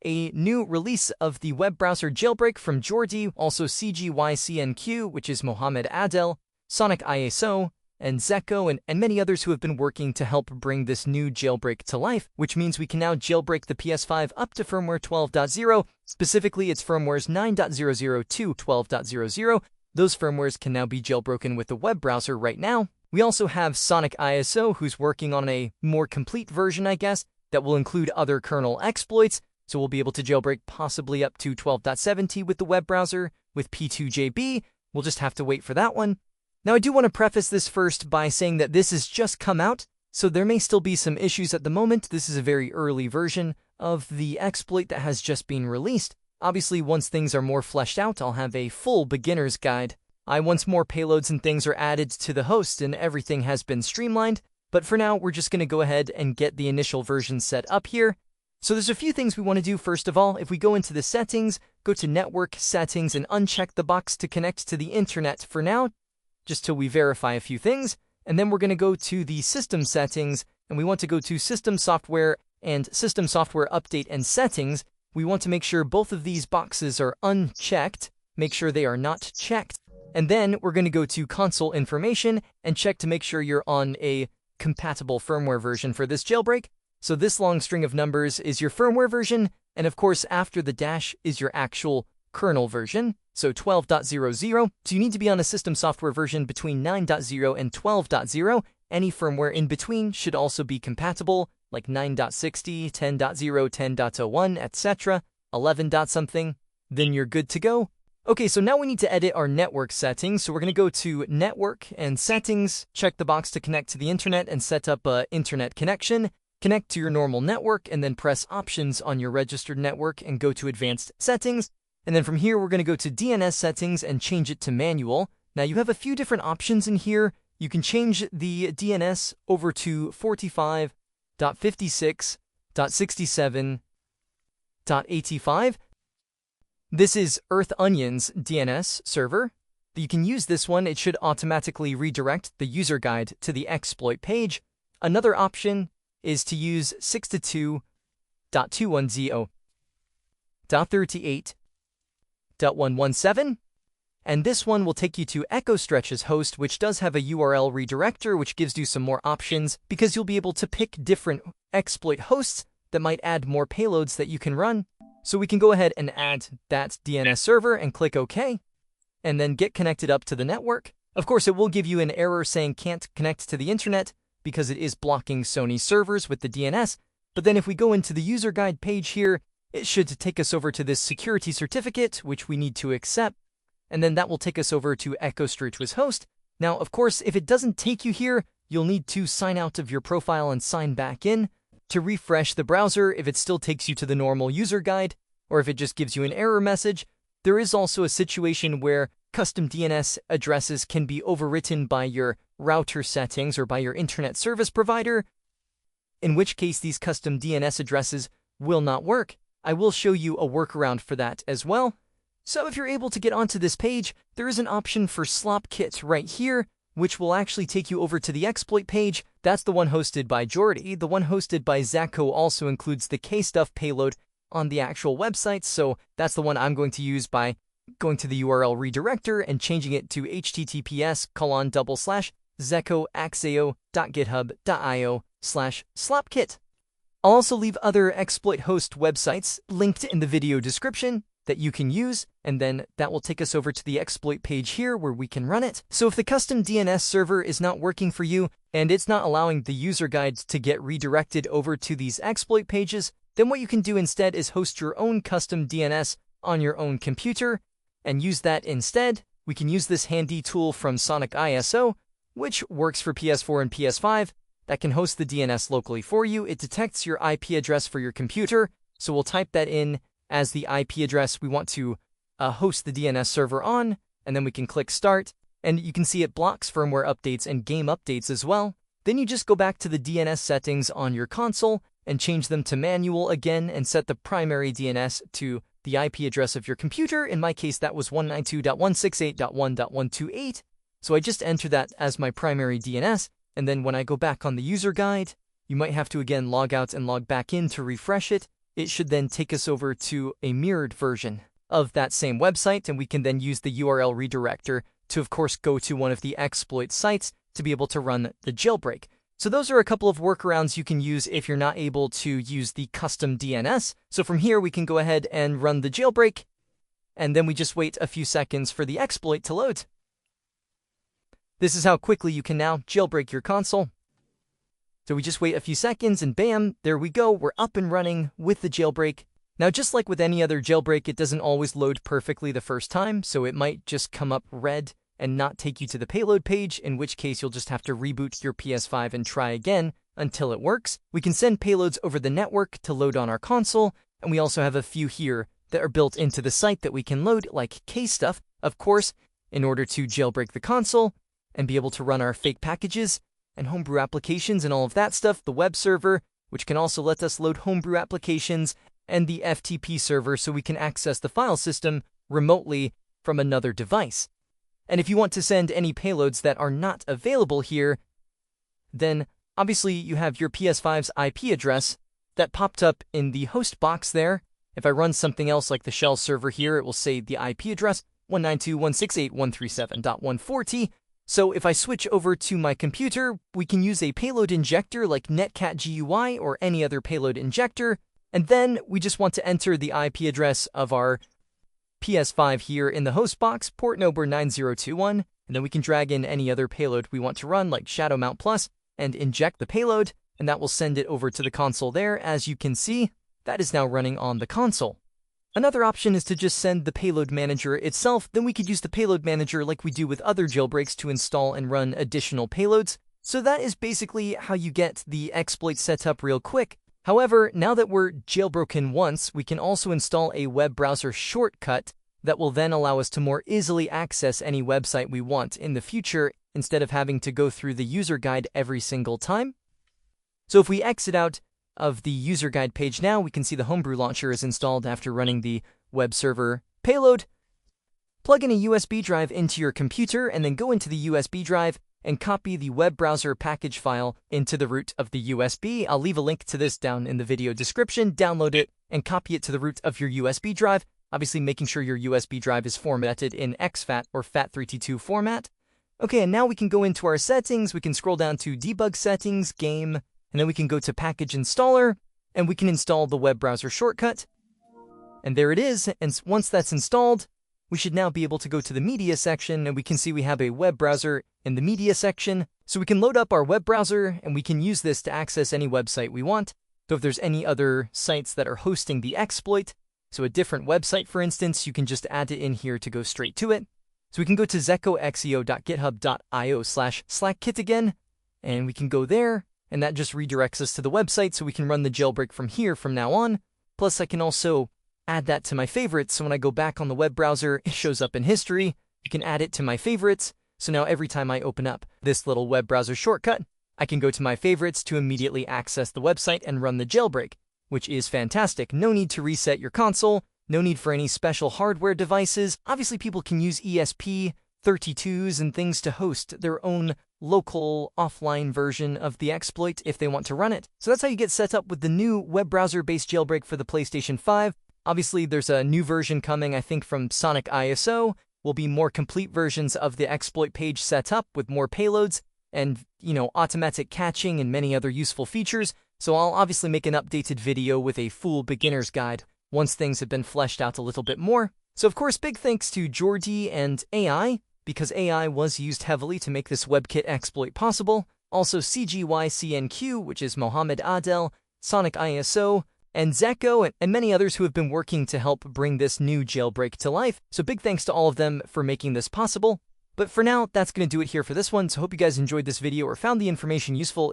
a new release of the web browser jailbreak from Jordi, also CGYCNQ, which is Mohammed Adel, Sonic ISO, and Zeko, and many others who have been working to help bring this new jailbreak to life, which means we can now jailbreak the PS5 up to firmware 12.0, specifically its firmwares 9.00 to 12.00. Those firmwares can now be jailbroken with the web browser right now. We also have Sonic ISO, who's working on a more complete version, I guess, that will include other kernel exploits, so we'll be able to jailbreak possibly up to 12.70 with the web browser. With P2JB, we'll just have to wait for that one. Now, I do want to preface this first by saying that this has just come out, so there may still be some issues at the moment. This is a very early version of the exploit that has just been released. Obviously, once things are more fleshed out, I'll have a full beginner's guide. Once more payloads and things are added to the host and everything has been streamlined, but for now, we're just going to go ahead and get the initial version set up here. So there's a few things we want to do. First of all, if we go into the settings, go to network settings and uncheck the box to connect to the internet for now, just till we verify a few things. And then we're going to go to the system settings, and we want to go to system software and system software update and settings. We want to make sure both of these boxes are unchecked. Make sure they are not checked. And then we're going to go to console information and check to make sure you're on a compatible firmware version for this jailbreak. So this long string of numbers is your firmware version, and of course after the dash is your actual kernel version, so 12.00. So you need to be on a system software version between 9.0 and 12.0. Any firmware in between should also be compatible, like 9.60, 10.0, 10.01, etc., 11. something. Then you're good to go. Okay, so now we need to edit our network settings. So we're going to go to Network and Settings, check the box to connect to the internet and set up an internet connection. Connect to your normal network and then press Options on your registered network and go to Advanced Settings. And then from here, we're going to go to DNS Settings and change it to Manual. Now you have a few different options in here. You can change the DNS over to 45.56.67.85. This is Earth Onion's DNS server. You can use this one. It should automatically redirect the user guide to the exploit page. Another option is to use 62.210.38.117. And this one will take you to EchoStretch's host, which does have a URL redirector, which gives you some more options because you'll be able to pick different exploit hosts that might add more payloads that you can run. So we can go ahead and add that DNS server and click OK, and then get connected up to the network. Of course, it will give you an error saying can't connect to the internet because it is blocking Sony servers with the DNS. But then if we go into the user guide page here, it should take us over to this security certificate, which we need to accept. And then that will take us over to EchoStretch's host. Now, of course, if it doesn't take you here, you'll need to sign out of your profile and sign back in. To refresh the browser, if it still takes you to the normal user guide, or if it just gives you an error message, there is also a situation where custom DNS addresses can be overwritten by your router settings or by your internet service provider, in which case these custom DNS addresses will not work. I will show you a workaround for that as well. So if you're able to get onto this page, there is an option for SlopKit right here, which will actually take you over to the exploit page. That's the one hosted by Jordi. The one hosted by Zeko also includes the KStuff payload on the actual website, so that's the one I'm going to use by going to the URL redirector and changing it to https://zekoaxeo.github.io/slopkit. I'll also leave other exploit host websites linked in the video description that you can use, and then that will take us over to the exploit page here where we can run it. So if the custom DNS server is not working for you and it's not allowing the user guides to get redirected over to these exploit pages, then what you can do instead is host your own custom DNS on your own computer and use that instead. We can use this handy tool from Sonic ISO, which works for PS4 and PS5, that can host the DNS locally for you. It detects your IP address for your computer, so we'll type that in as the IP address we want to host the DNS server on, and then we can click Start, and you can see it blocks firmware updates and game updates as well. Then you just go back to the DNS settings on your console and change them to manual again and set the primary DNS to the IP address of your computer. In my case, that was 192.168.1.128. So I just enter that as my primary DNS. And then when I go back on the user guide, you might have to again log out and log back in to refresh it. it should then take us over to a mirrored version of that same website, and we can then use the URL redirector to, of course, go to one of the exploit sites to be able to run the jailbreak. So those are a couple of workarounds you can use if you're not able to use the custom DNS. So from here, we can go ahead and run the jailbreak, and then we just wait a few seconds for the exploit to load. This is how quickly you can now jailbreak your console. So we just wait a few seconds, and bam, there we go. We're up and running with the jailbreak. Now, just like with any other jailbreak, it doesn't always load perfectly the first time, so it might just come up red and not take you to the payload page, in which case you'll just have to reboot your PS5 and try again until it works. We can send payloads over the network to load on our console, and we also have a few here that are built into the site that we can load, like case stuff, of course, in order to jailbreak the console and be able to run our fake packages and homebrew applications and all of that stuff. The web server, which can also let us load homebrew applications, and the FTP server, so we can access the file system remotely from another device. And if you want to send any payloads that are not available here, then obviously you have your PS5's IP address that popped up in the host box there. If I run something else like the shell server here, it will say the IP address 192.168.137.140. So if I switch over to my computer, we can use a payload injector like Netcat GUI or any other payload injector, and then we just want to enter the IP address of our PS5 here in the host box, port number 9021, and then we can drag in any other payload we want to run, like Shadow Mount Plus, and inject the payload, and that will send it over to the console there. As you can see, that is now running on the console. Another option is to just send the payload manager itself. Then we could use the payload manager like we do with other jailbreaks to install and run additional payloads. So that is basically how you get the exploit set up real quick. However, now that we're jailbroken once, we can also install a web browser shortcut that will then allow us to more easily access any website we want in the future, instead of having to go through the user guide every single time. So if we exit out of the user guide page now, we can see the Homebrew launcher is installed after running the web server payload. Plug in a USB drive into your computer, and then go into the USB drive and copy the web browser package file into the root of the USB. I'll leave a link to this down in the video description. Download it and copy it to the root of your USB drive, obviously making sure your USB drive is formatted in exFAT or FAT32 format. Okay, and now we can go into our settings. We can scroll down to Debug Settings, Game, and then we can go to Package Installer, and we can install the web browser shortcut. And there it is, and once that's installed, we should now be able to go to the media section, and we can see we have a web browser in the media section. So we can load up our web browser, and we can use this to access any website we want. So if there's any other sites that are hosting the exploit, so a different website, for instance, you can just add it in here to go straight to it. So we can go to zekoxeo.github.io/slackkit again, and we can go there, and that just redirects us to the website, so we can run the jailbreak from here from now on. Plus, I can also add that to my favorites, so when I go back on the web browser, it shows up in history. You can add it to my favorites, so now every time I open up this little web browser shortcut, I can go to my favorites to immediately access the website and run the jailbreak, which is fantastic. No need to reset your console, no need for any special hardware devices. Obviously, people can use ESP32s and things to host their own local offline version of the exploit if they want to run it. So that's how you get set up with the new web browser-based jailbreak for the PlayStation 5. Obviously, there's a new version coming, I think, from Sonic ISO. Will be more complete versions of the exploit page set up with more payloads and, automatic catching and many other useful features. So I'll obviously make an updated video with a full beginner's guide once things have been fleshed out a little bit more. So of course, big thanks to Jordi and AI, because AI was used heavily to make this WebKit exploit possible. Also CGYCNQ, which is Mohammed Adel, Sonic ISO, and Zeko, and many others who have been working to help bring this new jailbreak to life. So big thanks to all of them for making this possible. But for now, that's going to do it here for this one. So hope you guys enjoyed this video or found the information useful.